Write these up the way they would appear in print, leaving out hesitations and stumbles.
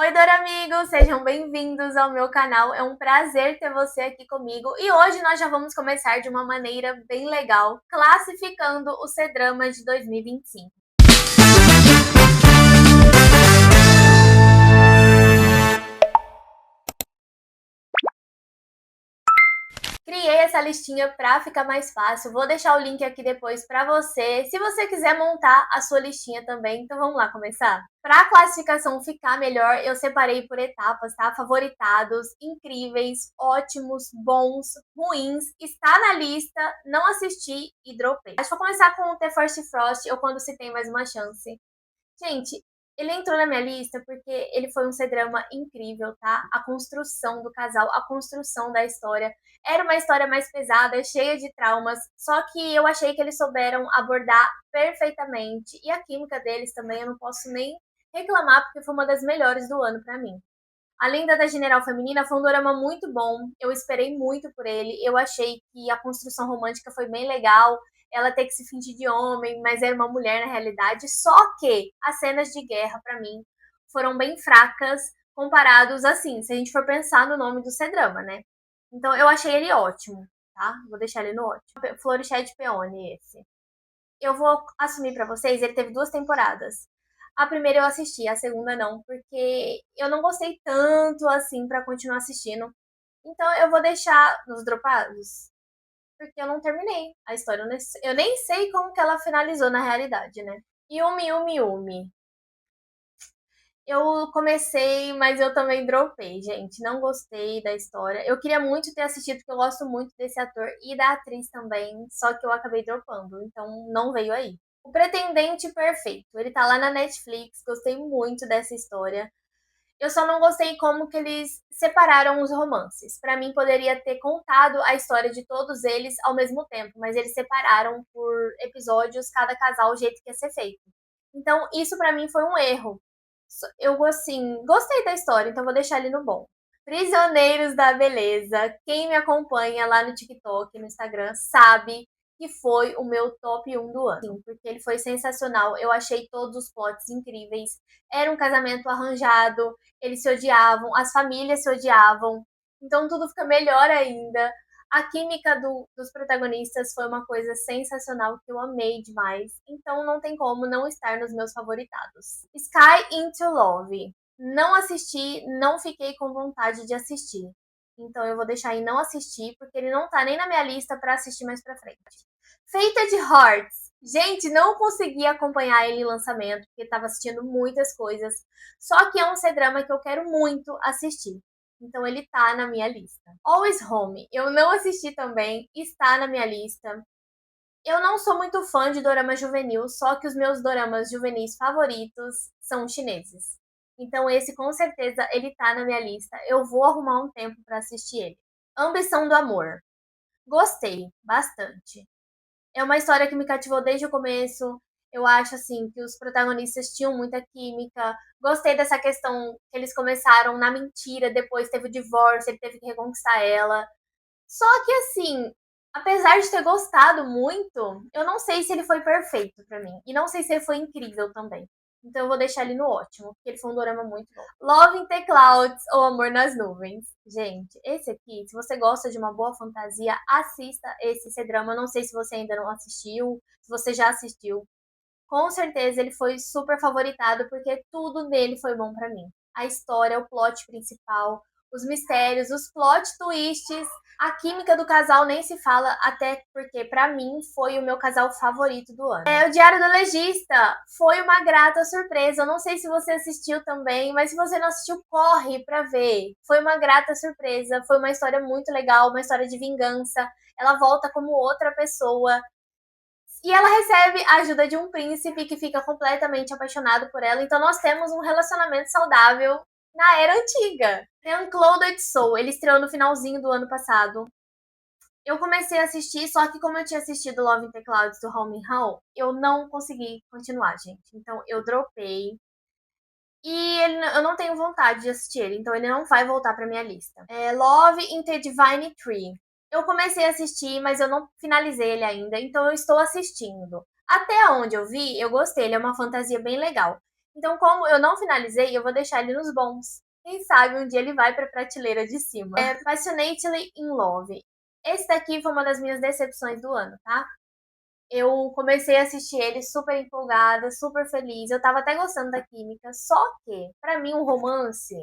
Oi, Dora amigos, sejam bem-vindos ao meu canal. É um prazer ter você aqui comigo e hoje nós já vamos começar de uma maneira bem legal, classificando o C-Drama de 2025. Criei essa listinha para ficar mais fácil. Vou deixar o link aqui depois para você, se você quiser montar a sua listinha também. Então vamos lá começar? Para a classificação ficar melhor, eu separei por etapas, tá? Favoritados, incríveis, ótimos, bons, ruins, está na lista, não assisti e dropei. Acho que vou começar com o The First Frost, ou Quando Se Tem Mais Uma Chance. Gente, ele entrou na minha lista porque ele foi um C-drama incrível, tá? A construção do casal, a construção da história. Era uma história mais pesada, cheia de traumas, só que eu achei que eles souberam abordar perfeitamente. E a química deles também, eu não posso nem reclamar, porque foi uma das melhores do ano pra mim. A Lenda da General Feminina foi um dorama muito bom, eu esperei muito por ele, eu achei que a construção romântica foi bem legal, ela ter que se fingir de homem, mas era uma mulher na realidade, só que as cenas de guerra, pra mim, foram bem fracas, comparados, assim, se a gente for pensar no nome do C-Drama, né? Então eu achei ele ótimo, tá? Vou deixar ele no ótimo. Floriched Peony, esse. Eu vou assumir pra vocês, ele teve 2 temporadas. A primeira eu assisti, a segunda não, porque eu não gostei tanto assim pra continuar assistindo. Então eu vou deixar nos dropados, porque eu não terminei a história. Eu nem sei como que ela finalizou na realidade, né? Yumi Yumi Yumi. Eu comecei, mas eu também dropei, gente. Não gostei da história. Eu queria muito ter assistido, porque eu gosto muito desse ator e da atriz também, só que eu acabei dropando, então não veio aí. O Pretendente Perfeito. Ele tá lá na Netflix, gostei muito dessa história. Eu só não gostei como que eles separaram os romances. Pra mim poderia ter contado a história de todos eles ao mesmo tempo, mas eles separaram por episódios cada casal o jeito que ia ser feito. Então isso pra mim foi um erro. Eu assim, gostei da história, então vou deixar ele no bom. Prisioneiros da Beleza. Quem me acompanha lá no TikTok, no Instagram, sabe que foi o meu top 1 do ano. Sim, porque ele foi sensacional. Eu achei todos os plots incríveis. Era um casamento arranjado, eles se odiavam, as famílias se odiavam. Então tudo fica melhor ainda. A química dos protagonistas foi uma coisa sensacional que eu amei demais. Então não tem como não estar nos meus favoritados. Sky into Love. Não assisti, não fiquei com vontade de assistir. Então eu vou deixar em não assistir, porque ele não tá nem na minha lista pra assistir mais pra frente. Feita de Hearts. Gente, não consegui acompanhar ele em lançamento, porque tava assistindo muitas coisas. Só que é um C-drama que eu quero muito assistir. Então ele tá na minha lista. Always Home. Eu não assisti também, está na minha lista. Eu não sou muito fã de dorama juvenil, só que os meus doramas juvenis favoritos são chineses. Então esse com certeza ele tá na minha lista. Eu vou arrumar um tempo pra assistir ele. Ambição do Amor. Gostei bastante. É uma história que me cativou desde o começo. Eu acho assim que os protagonistas tinham muita química. Gostei dessa questão que eles começaram na mentira, depois teve o divórcio, ele teve que reconquistar ela. Só que assim, apesar de ter gostado muito, eu não sei se ele foi perfeito pra mim. E não sei se ele foi incrível também. Então eu vou deixar ele no ótimo, porque ele foi um dorama muito bom. Love in the Clouds, ou Amor nas Nuvens. Gente, esse aqui, se você gosta de uma boa fantasia, assista esse C-drama. Não sei se você ainda não assistiu, se você já assistiu. Com certeza ele foi super favoritado, porque tudo nele foi bom pra mim. A história, o plot principal, os mistérios, os plot twists, a química do casal nem se fala, até porque pra mim foi o meu casal favorito do ano. O Diário do Legista foi uma grata surpresa. Eu não sei se você assistiu também, mas se você não assistiu, corre pra ver. Foi uma grata surpresa, foi uma história muito legal, uma história de vingança. Ela volta como outra pessoa. E ela recebe a ajuda de um príncipe que fica completamente apaixonado por ela. Então nós temos um relacionamento saudável na era antiga. Tem Unclouded Soul, ele estreou no finalzinho do ano passado. Eu comecei a assistir, só que como eu tinha assistido Love in the Clouds do Home and Home, eu não consegui continuar, gente. Então eu dropei. E eu não tenho vontade de assistir ele, então ele não vai voltar pra minha lista. Love in the Divine Tree. Eu comecei a assistir, mas eu não finalizei ele ainda, então eu estou assistindo. Até onde eu vi, eu gostei, ele é uma fantasia bem legal. Então, como eu não finalizei, eu vou deixar ele nos bons. Quem sabe um dia ele vai pra prateleira de cima. Passionately in Love. Esse daqui foi uma das minhas decepções do ano, tá? Eu comecei a assistir ele super empolgada, super feliz. Eu tava até gostando da química. Só que, pra mim, um romance,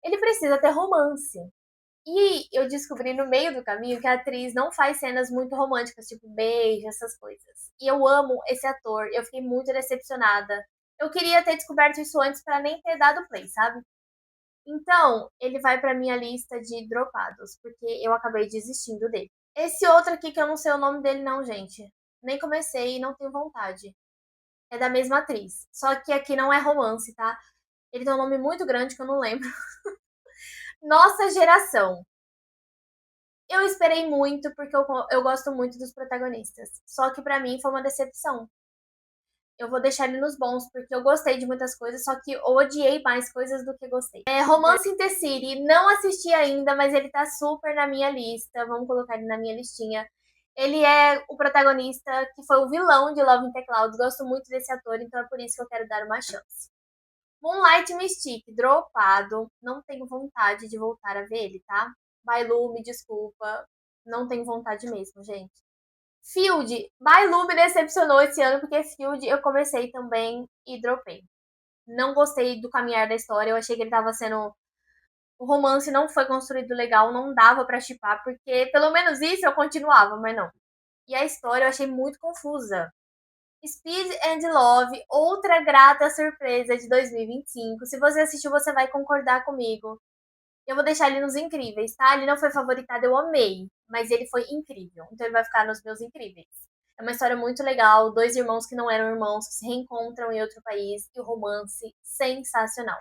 ele precisa ter romance. E eu descobri no meio do caminho que a atriz não faz cenas muito românticas, tipo beijo, essas coisas. E eu amo esse ator, eu fiquei muito decepcionada. Eu queria ter descoberto isso antes pra nem ter dado play, sabe? Então, ele vai pra minha lista de dropados, porque eu acabei desistindo dele. Esse outro aqui que eu não sei o nome dele não, gente. Nem comecei e não tenho vontade. É da mesma atriz. Só que aqui não é romance, tá? Ele tem um nome muito grande que eu não lembro. Nossa Geração. Eu esperei muito porque eu gosto muito dos protagonistas. Só que pra mim foi uma decepção. Eu vou deixar ele nos bons, porque eu gostei de muitas coisas, só que eu odiei mais coisas do que gostei. Romance in the City, não assisti ainda, mas ele tá super na minha lista. Vamos colocar ele na minha listinha. Ele é o protagonista que foi o vilão de Love in the Clouds. Gosto muito desse ator, então é por isso que eu quero dar uma chance. Moonlight Mystique, dropado. Não tenho vontade de voltar a ver ele, tá? Bailu, me desculpa. Não tenho vontade mesmo, gente. Field, Bailu me decepcionou esse ano, porque Field eu comecei também e dropei. Não gostei do caminhar da história, eu achei que ele tava sendo. O romance não foi construído legal, não dava pra chipar, porque pelo menos isso eu continuava, mas não. E a história eu achei muito confusa. Speed and Love, outra grata surpresa de 2025. Se você assistiu, você vai concordar comigo. Eu vou deixar ele nos incríveis, tá? Ele não foi favoritado, eu amei, mas ele foi incrível. Então ele vai ficar nos meus incríveis. É uma história muito legal, dois irmãos que não eram irmãos, que se reencontram em outro país, e o romance sensacional.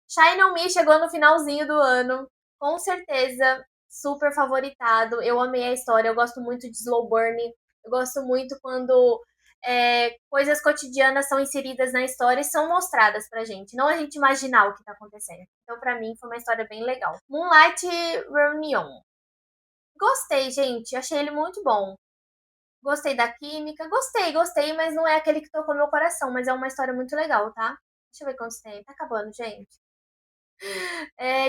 Shine On Me chegou no finalzinho do ano, com certeza super favoritado. Eu amei a história, eu gosto muito de slow burn, eu gosto muito quando coisas cotidianas são inseridas na história e são mostradas pra gente, não a gente imaginar o que tá acontecendo. Então, pra mim, foi uma história bem legal. Moonlight Reunion. Gostei, gente, achei ele muito bom. Gostei da química, gostei, mas não é aquele que tocou meu coração, mas é uma história muito legal, tá? Deixa eu ver quantos tem. Tá acabando, gente.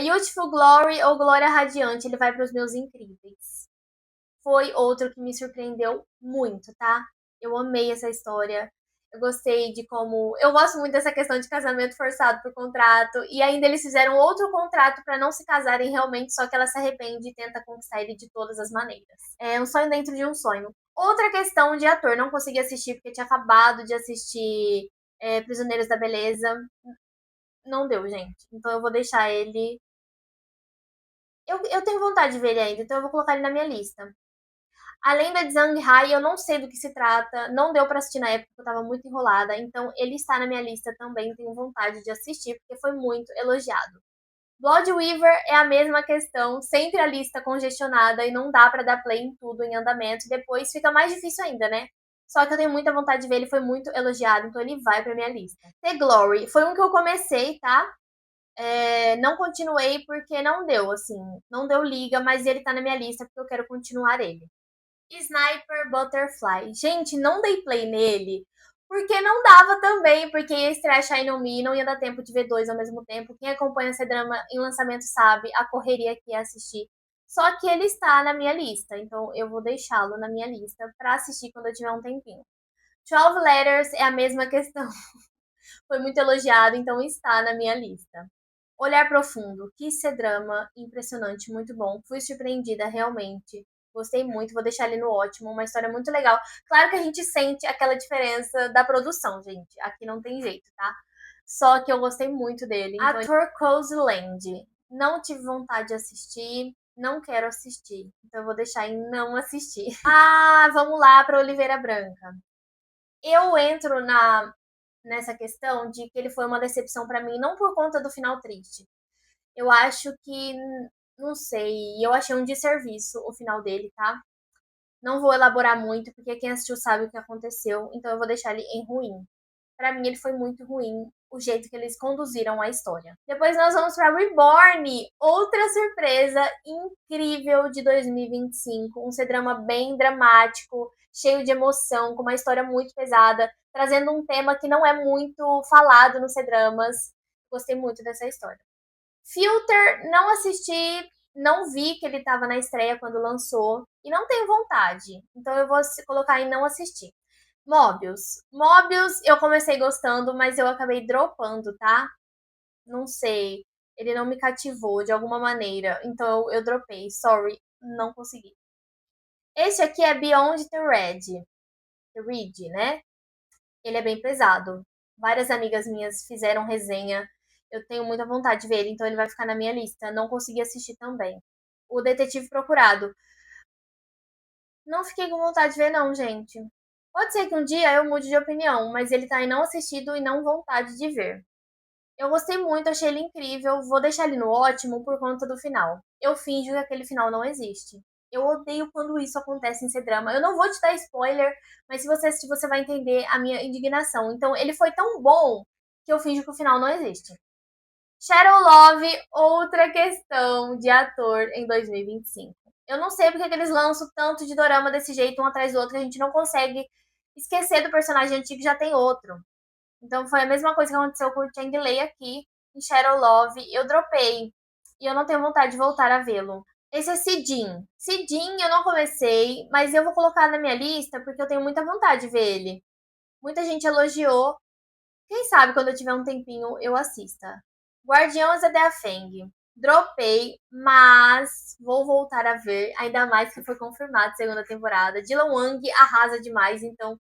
Youthful Glory ou Glória Radiante, ele vai para os meus incríveis. Foi outro que me surpreendeu muito, tá? Eu amei essa história. Eu gostei de como. Eu gosto muito dessa questão de casamento forçado por contrato. E ainda eles fizeram outro contrato para não se casarem realmente, só que ela se arrepende e tenta conquistar ele de todas as maneiras. É um sonho dentro de um sonho. Outra questão de ator, não consegui assistir porque tinha acabado de assistir Prisioneiros da Beleza. Não deu, gente. Então eu vou deixar ele. Eu tenho vontade de ver ele ainda, então eu vou colocar ele na minha lista. Além da Zhang Hai, eu não sei do que se trata, não deu pra assistir na época, eu tava muito enrolada, então ele está na minha lista também, tenho vontade de assistir, porque foi muito elogiado. Blood Weaver é a mesma questão, sempre a lista congestionada e não dá pra dar play em tudo em andamento, depois fica mais difícil ainda, né? Só que eu tenho muita vontade de ver, ele foi muito elogiado, então ele vai pra minha lista. The Glory, foi um que eu comecei, tá? Não continuei porque não deu, assim, não deu liga, mas ele tá na minha lista porque eu quero continuar ele. Sniper Butterfly. Gente, não dei play nele porque não dava também, porque ia estrear Shine On Me, não ia dar tempo de ver dois ao mesmo tempo. Quem acompanha esse drama em lançamento sabe a correria que é assistir. Só que ele está na minha lista, então eu vou deixá-lo na minha lista pra assistir quando eu tiver um tempinho. 12 Letters é a mesma questão. Foi muito elogiado, então está na minha lista. Olhar Profundo, que C-drama impressionante, muito bom. Fui surpreendida realmente. Gostei muito, vou deixar ele no ótimo, uma história muito legal. Claro que a gente sente aquela diferença da produção, gente. Aqui não tem jeito, tá? Só que eu gostei muito dele. A Turquoise Land. Não tive vontade de assistir, não quero assistir. Então eu vou deixar em não assistir. Ah, vamos lá para Oliveira Branca. Eu entro nessa questão de que ele foi uma decepção pra mim, não por conta do final triste. Eu acho que, não sei, eu achei um desserviço o final dele, tá? Não vou elaborar muito, porque quem assistiu sabe o que aconteceu, então eu vou deixar ele em ruim. Pra mim, ele foi muito ruim. o jeito que eles conduziram a história. Depois nós vamos para Reborn, outra surpresa incrível de 2025, um C-drama bem dramático, cheio de emoção, com uma história muito pesada, trazendo um tema que não é muito falado nos C-dramas. Gostei muito dessa história. Filter, não assisti, não vi que ele estava na estreia quando lançou e não tenho vontade, então eu vou colocar em não assistir. Mobius. Mobius eu comecei gostando, mas eu acabei dropando, tá? Não sei. Ele não me cativou de alguma maneira. Então eu dropei. Sorry, não consegui. Esse aqui é Beyond the Red. The Red, né? Ele é bem pesado. Várias amigas minhas fizeram resenha. Eu tenho muita vontade de ver ele, então ele vai ficar na minha lista. Não consegui assistir também. O Detetive Procurado. Não fiquei com vontade de ver, não, gente. Pode ser que um dia eu mude de opinião, mas ele tá em não assistido e não vontade de ver. Eu gostei muito, achei ele incrível, vou deixar ele no ótimo por conta do final. Eu finjo que aquele final não existe. Eu odeio quando isso acontece em C-drama. Eu não vou te dar spoiler, mas se você assistir, você vai entender a minha indignação. Então, ele foi tão bom que eu finjo que o final não existe. Shadow Love, outra questão de ator em 2025. Eu não sei porque que eles lançam tanto de dorama desse jeito, um atrás do outro, que a gente não consegue esquecer do personagem antigo e já tem outro. Então foi a mesma coisa que aconteceu com o Chang Lei aqui em Shadow Love. Eu dropei e eu não tenho vontade de voltar a vê-lo. Esse é Sidin. Sidin eu não comecei, mas eu vou colocar na minha lista porque eu tenho muita vontade de ver ele. Muita gente elogiou. Quem sabe quando eu tiver um tempinho eu assista. Guardiões da The Feng. Dropei, mas vou voltar a ver, ainda mais que foi confirmado segunda temporada. Dylan Wang arrasa demais, então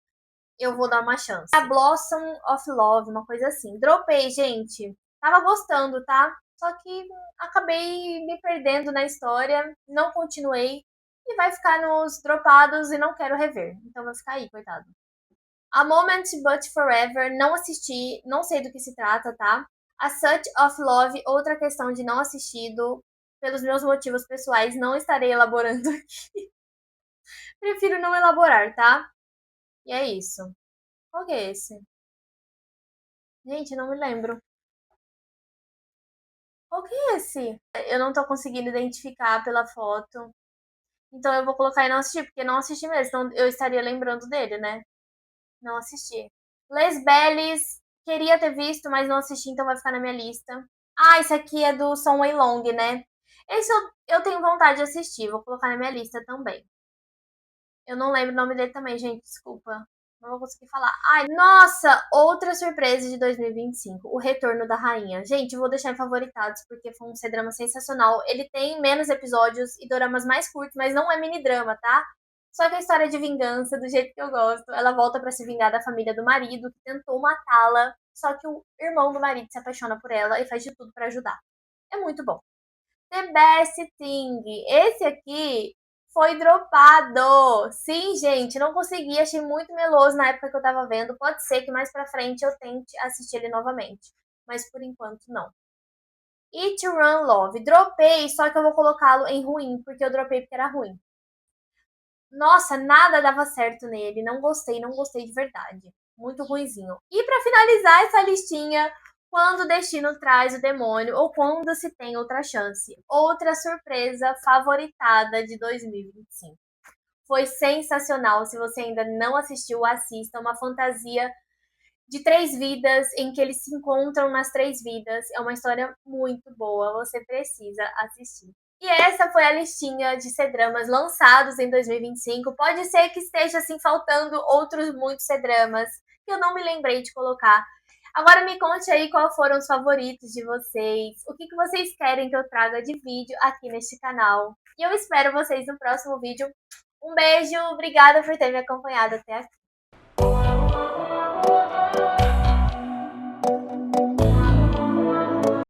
eu vou dar uma chance. A Blossom of Love, uma coisa assim. Dropei, gente. Tava gostando, tá? Só que acabei me perdendo na história, não continuei e vai ficar nos dropados e não quero rever. Então vai ficar aí, coitado. A Moment But Forever, não assisti, não sei do que se trata, tá? A Search of Love, outra questão de não assistido, pelos meus motivos pessoais, não estarei elaborando aqui. Prefiro não elaborar, tá? E é isso. Qual que é esse? Gente, não me lembro. Qual que é esse? Eu não tô conseguindo identificar pela foto. Então eu vou colocar em não assistir, porque não assisti mesmo. Então eu estaria lembrando dele, né? Não assisti. Les Belles, queria ter visto, mas não assisti, então vai ficar na minha lista. Ah, esse aqui é do Song Wei Long, né? Esse eu tenho vontade de assistir, vou colocar na minha lista também. Eu não lembro o nome dele também, gente, desculpa. Não vou conseguir falar. Ai, nossa, outra surpresa de 2025, o Retorno da Rainha. Gente, eu vou deixar em favoritados porque foi um C-drama sensacional. Ele tem menos episódios e doramas mais curtos, mas não é mini-drama, tá? Só que a história de vingança, do jeito que eu gosto, ela volta pra se vingar da família do marido, que tentou matá-la, só que o irmão do marido se apaixona por ela e faz de tudo pra ajudar. É muito bom. The Best Thing. Esse aqui foi dropado. Sim, gente, não consegui. Achei muito meloso na época que eu tava vendo. Pode ser que mais pra frente eu tente assistir ele novamente. Mas por enquanto, não. Eat, Run, Love. Dropei, só que eu vou colocá-lo em ruim, porque eu dropei porque era ruim. Nossa, nada dava certo nele. Não gostei, não gostei de verdade. Muito ruinzinho. E pra finalizar essa listinha, quando o destino traz o demônio ou quando se tem outra chance. Outra surpresa favoritada de 2025. Foi sensacional. Se você ainda não assistiu, assista. Uma fantasia de 3 vidas em que eles se encontram nas 3 vidas. É uma história muito boa. Você precisa assistir. E essa foi a listinha de C-dramas lançados em 2025. Pode ser que esteja assim faltando outros muitos C-dramas que eu não me lembrei de colocar. Agora me conte aí quais foram os favoritos de vocês, o que vocês querem que eu traga de vídeo aqui neste canal. E eu espero vocês no próximo vídeo. Um beijo, obrigada por ter me acompanhado até aqui.